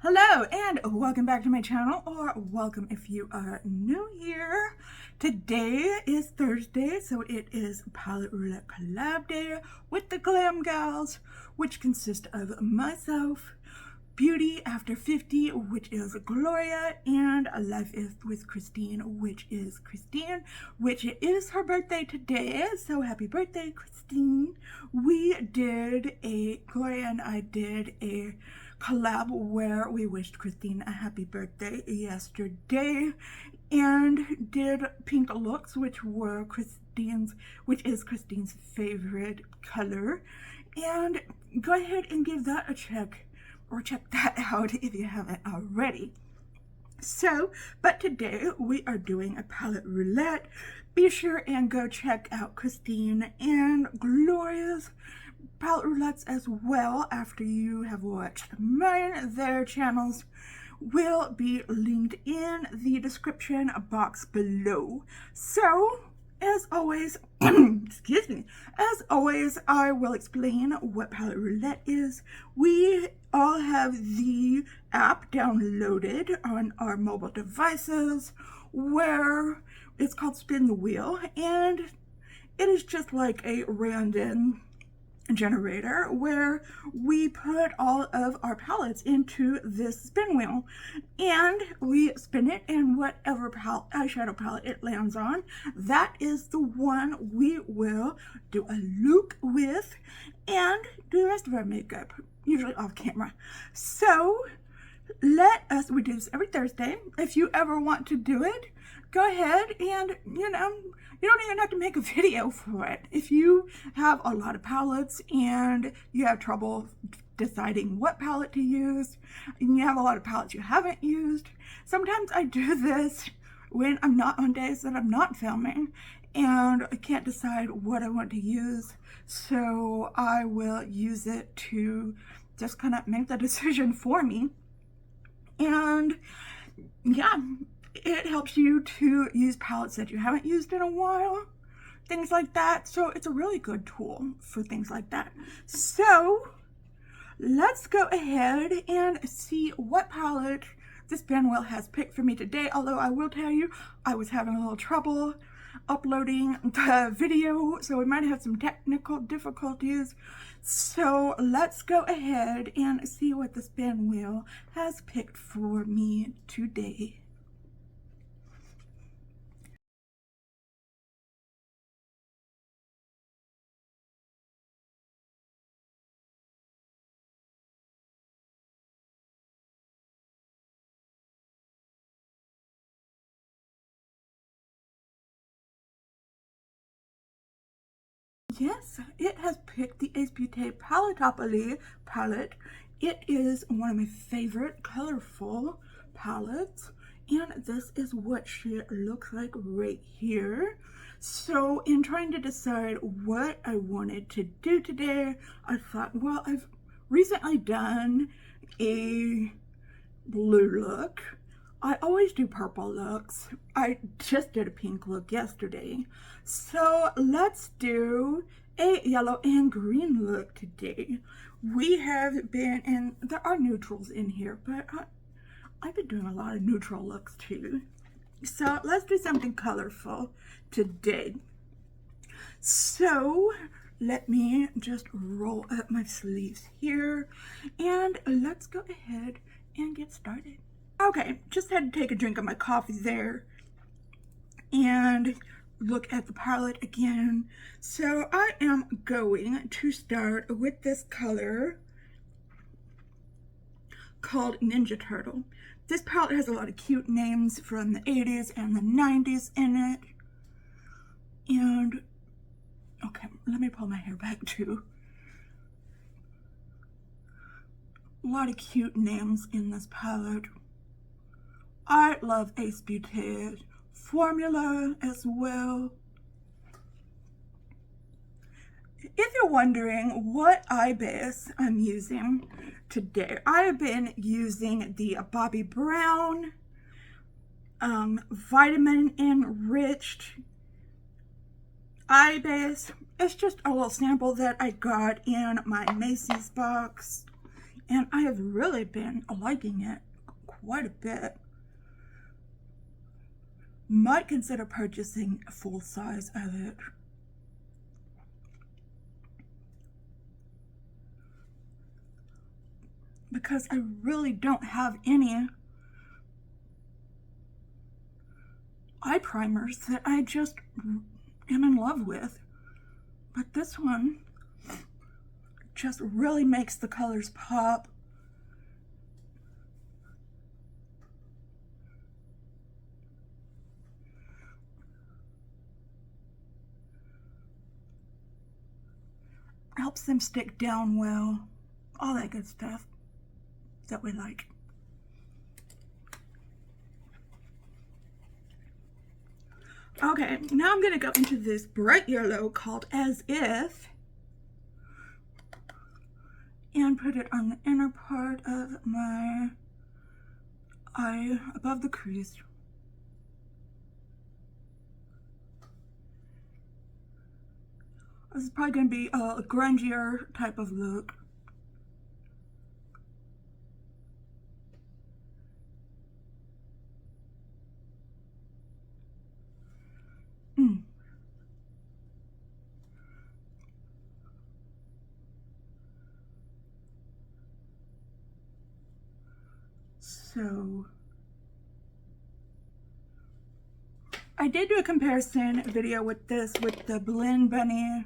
Hello and welcome back to my channel, or welcome if you are new here. Today is Thursday, so it is Palette Roulette Collab Day with the Glam Gals, which consist of myself, Beauty After 50, which is Gloria, and Life is with Christine, which is Christine, which it is her birthday today, so happy birthday, Christine. Gloria and I did a collab where we wished Christine a happy birthday yesterday and did pink looks, which is Christine's favorite color. And go ahead and give that a check, or check that out if you haven't already. But today we are doing a palette roulette. Be sure and go check out Christine and Gloria's palette roulettes as well after you have watched mine. Their channels will be linked in the description box below. So, as always, excuse me, as always, I will explain what palette roulette is. We all have the app downloaded on our mobile devices where it's called Spin the Wheel, and it is just like a random generator where we put all of our palettes into this spin wheel and we spin it, and whatever eyeshadow palette it lands on, that is the one we will do a look with and do the rest of our makeup, usually off camera. So we do this every Thursday. If you ever want to do it, go ahead and, you don't even have to make a video for it. If you have a lot of palettes and you have trouble deciding what palette to use, and you have a lot of palettes you haven't used, sometimes I do this when I'm not on days that I'm not filming and I can't decide what I want to use. So I will use it to just kind of make the decision for me. And yeah, it helps you to use palettes that you haven't used in a while, things like that. So it's a really good tool for things like that. So let's go ahead and see what palette the spin wheel has picked for me today. Although I will tell you, I was having a little trouble uploading the video, so we might have some technical difficulties. So let's go ahead and see what the spin wheel has picked for me today. Yes, it has picked the Ace Beauté Palettopoly palette. It is one of my favorite colorful palettes, and this is what she looks like right here. So in trying to decide what I wanted to do today, I thought, well, I've recently done a blue look. I always do purple looks. I just did a pink look yesterday. So let's do a yellow and green look today. We have been in, there are neutrals in here, but I've been doing a lot of neutral looks too. So let's do something colorful today. So let me just roll up my sleeves here and let's go ahead and get started. Okay, just had to take a drink of my coffee there and look at the palette again. So I am going to start with this color called Ninja Turtle. This palette has a lot of cute names from the 80s and the 90s in it. And, okay, let me pull my hair back too. A lot of cute names in this palette. I love Ace Beauté's formula as well. If you're wondering what eye base I'm using today, I have been using the Bobbi Brown vitamin enriched eye base. It's just a little sample that I got in my Macy's box. and I have really been liking it quite a bit. Might consider purchasing a full size of it. Because I really don't have any eye primers that I just am in love with. But this one just really makes the colors pop. Helps them stick down well. All that good stuff that we like. Okay, now I'm going to go into this bright yellow called As If and put it on the inner part of my eye above the crease. This is probably going to be a grungier type of look. So I did do a comparison video with this with the Blend Bunny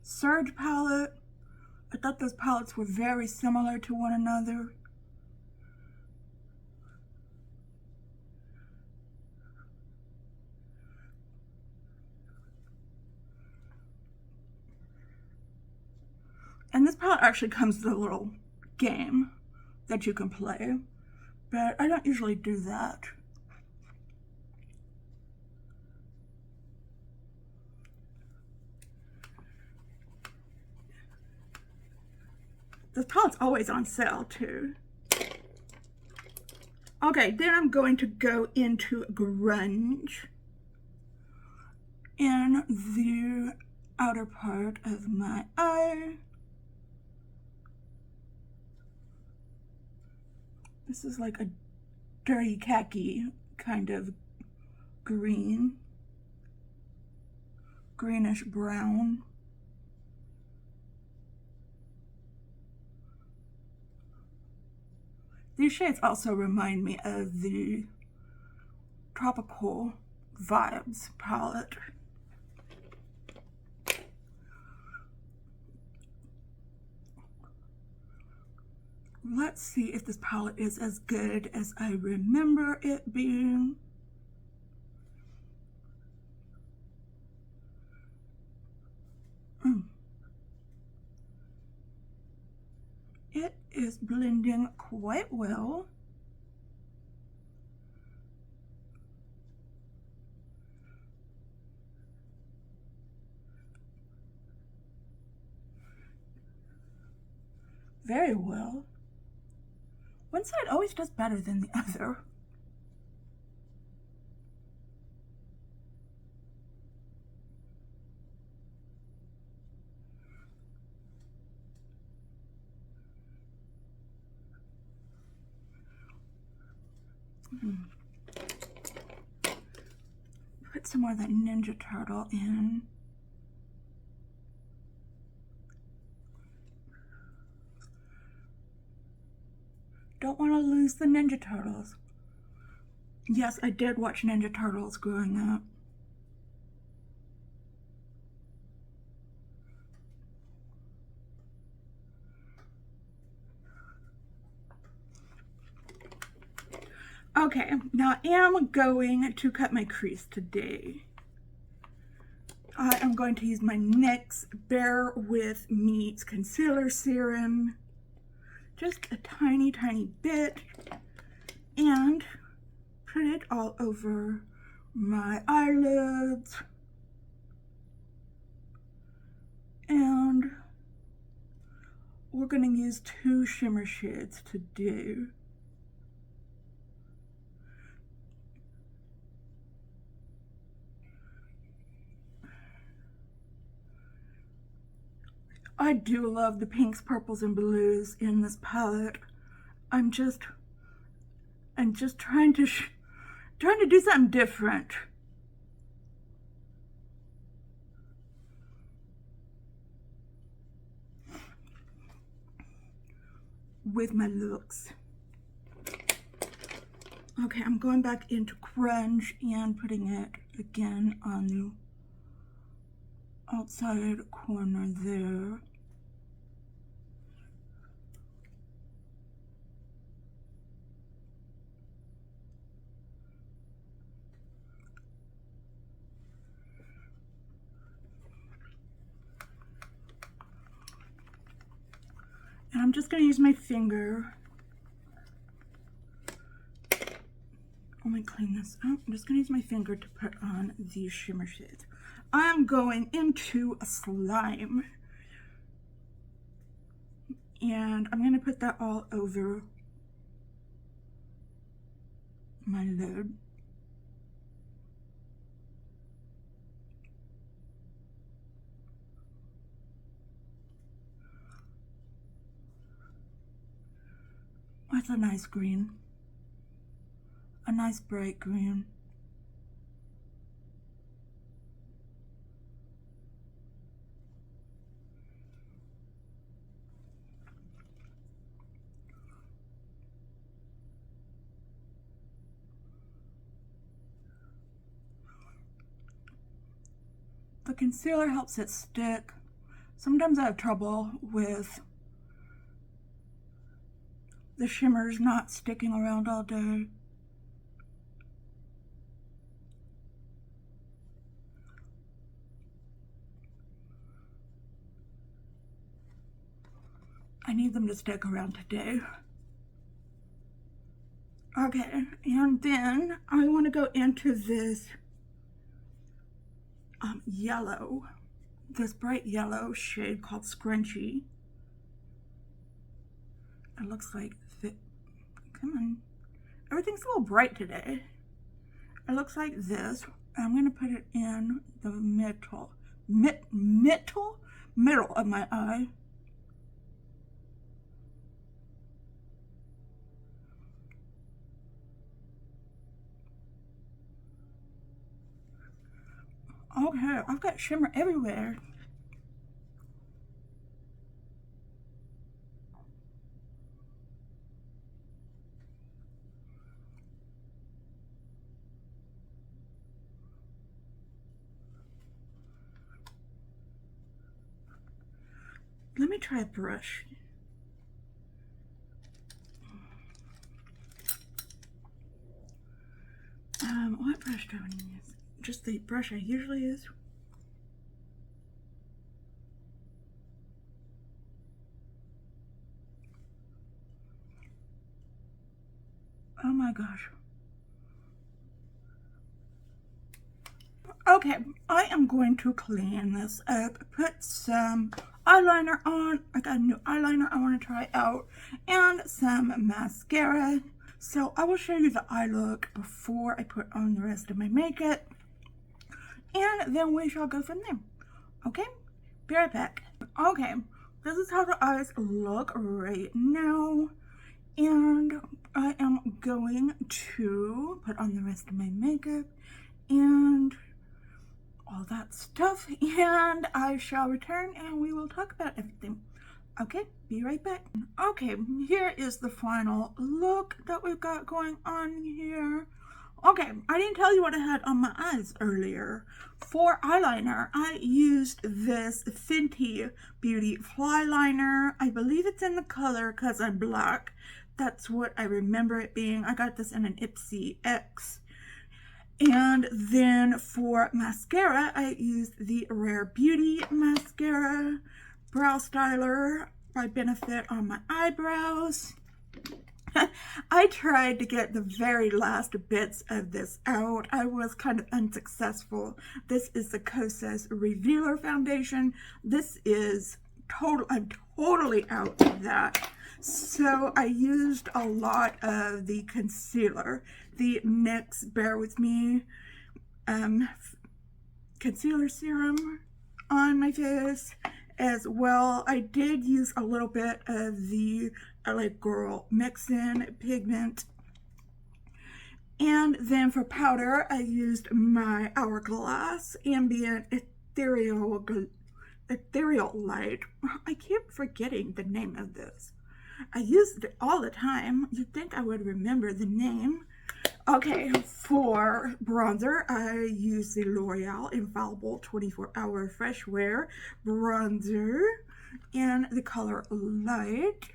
Surge palette. I thought those palettes were very similar to one another. And this palette actually comes with a little game that you can play, but I don't usually do that. This palette's always on sale too. Okay, then I'm going to go into Grunge in the outer part of my eye. This is like a dirty khaki kind of green, greenish brown. These shades also remind me of the Tropical Vibes palette. Let's see if this palette is as good as I remember it being. It is blending quite well. Very well. One side always does better than the other. Put some more of that Ninja Turtle in. Don't want to lose the Ninja Turtles. Yes, I did watch Ninja Turtles growing up. Okay, now I am going to cut my crease today. I am going to use my NYX Bare With Meets Concealer Serum. Just a tiny, tiny bit. And put it all over my eyelids. And we're going to use 2 shimmer shades to do. I do love the pinks, purples, and blues in this palette. I'm just trying to do something different. With my looks. Okay, I'm going back into grunge and putting it again on the outside corner there. And I'm just going to use my finger. Let me clean this up. I'm just going to use my finger to put on these shimmer shades. I'm going into a slime. And I'm going to put that all over my lid. That's a nice green. A nice bright green. The concealer helps it stick. Sometimes I have trouble with the shimmers not sticking around all day. I need them to stick around today. Okay, and then I want to go into this yellow, this bright yellow shade called Scrunchy. It looks like, come on, everything's a little bright today. It looks like this. I'm going to put it in the middle of my eye. Okay, I've got shimmer everywhere. Let me try a brush. What brush do I want to use? Just the brush I usually use. Oh my gosh. Okay, I am going to clean this up, put some eyeliner on. I got a new eyeliner I want to try out, and some mascara. So I will show you the eye look before I put on the rest of my makeup, and then we shall go from there. Okay, be right back. Okay, this is how the eyes look right now, and I am going to put on the rest of my makeup and all that stuff, and I shall return and we will talk about everything. Okay, be right back. Okay, here is the final look that we've got going on here. Okay, I didn't tell you what I had on my eyes earlier. For eyeliner, I used this Fenty Beauty Fly Liner. I believe it's in the color Cause I'm Black. That's what I remember it being. I got this in an Ipsy X. And then for mascara, I used the Rare Beauty mascara brow styler by Benefit on my eyebrows. I tried to get the very last bits of this out. I was kind of unsuccessful. This is the Kosas Revealer Foundation. This is I'm totally out of that. So I used a lot of the concealer, the NYX Bear With Me concealer serum on my face, as well. I did use a little bit of the LA Girl Mix-In pigment. And then for powder, I used my Hourglass Ambient Ethereal Light. I keep forgetting the name of this. I use it all the time. You'd think I would remember the name. Okay, for bronzer, I use the L'Oreal Infallible 24-Hour Fresh Wear Bronzer in the color Light.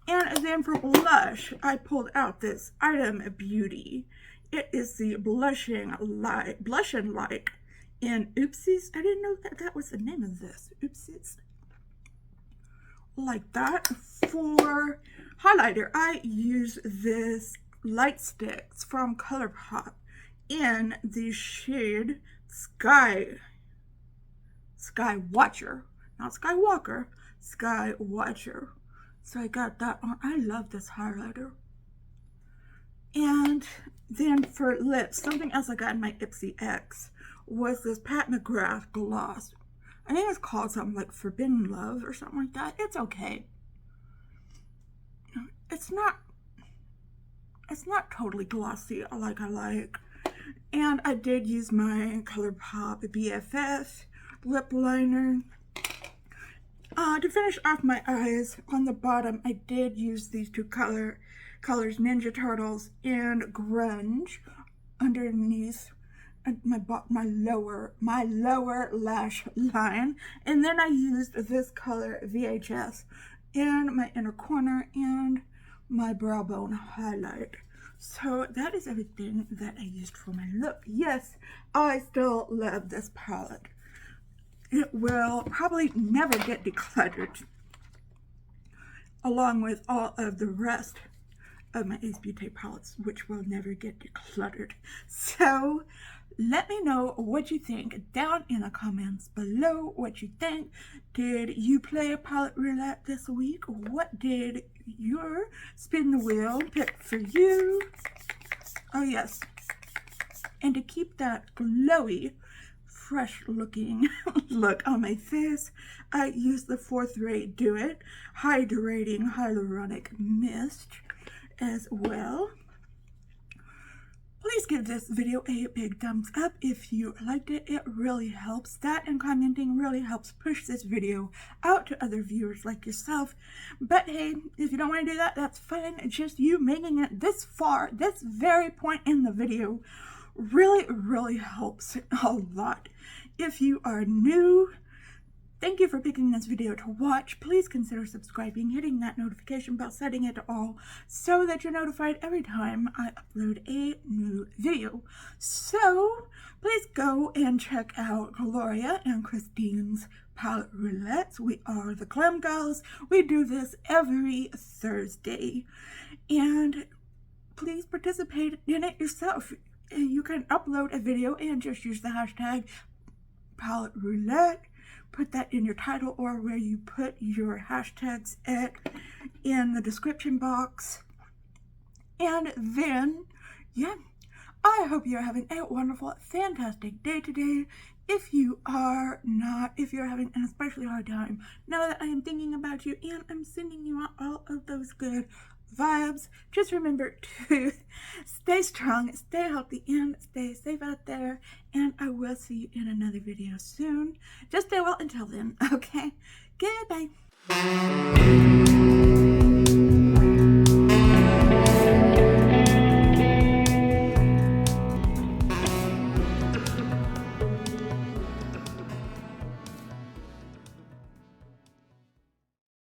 And then for blush, I pulled out this Item Beauty. It is the Blush and Light in Oopsies. I didn't know that was the name of this. Oopsies. Like that. For highlighter, I use this Light Sticks from ColourPop in the shade Sky Watcher. Not Skywalker, Sky Watcher. So I got that on. I love this highlighter. And then for lips, something else I got in my Ipsy X was this Pat McGrath gloss. I think it's called something like Forbidden Love or something like that. It's okay. It's not totally glossy like I like. And I did use my ColourPop BFF lip liner. To finish off my eyes, on the bottom, I did use these two colors, Ninja Turtles and Grunge, underneath my lower lash line. And then I used this color VHS in my inner corner and my brow bone highlight. So that is everything that I used for my look. Yes, I still love this palette. It will probably never get decluttered, along with all of the rest of my Ace Beauty palettes, which will never get decluttered. So let me know what you think down in the comments below. What you think. Did you play a palette roulette this week? What did your spin the wheel pick for you? Oh yes, and to keep that glowy, fresh looking look on my face, I use the 4th Rate Do It Hydrating Hyaluronic Mist as well. Please give this video a big thumbs up if you liked it. It really helps. That and commenting really helps push this video out to other viewers like yourself. But hey, if you don't want to do that, that's fine. Just you making it this far, this very point in the video, really helps a lot. If you are new, thank you for picking this video to watch. Please consider subscribing, hitting that notification bell, setting it to all so that you're notified every time I upload a new video. So please go and check out Gloria and Christine's palette roulettes. We are the Glam Girls. We do this every Thursday. And please participate in it yourself. You can upload a video and just use the hashtag palette roulette. Put that in your title or where you put your hashtags at in the description box. And then, yeah, I hope you're having a wonderful, fantastic day today. If you are not, if you're having an especially hard time, know that I am thinking about you and I'm sending you out all of those good vibes. Just remember to stay strong, stay healthy, and stay safe out there. And I will see you in another video soon. Just stay well until then, okay? Goodbye.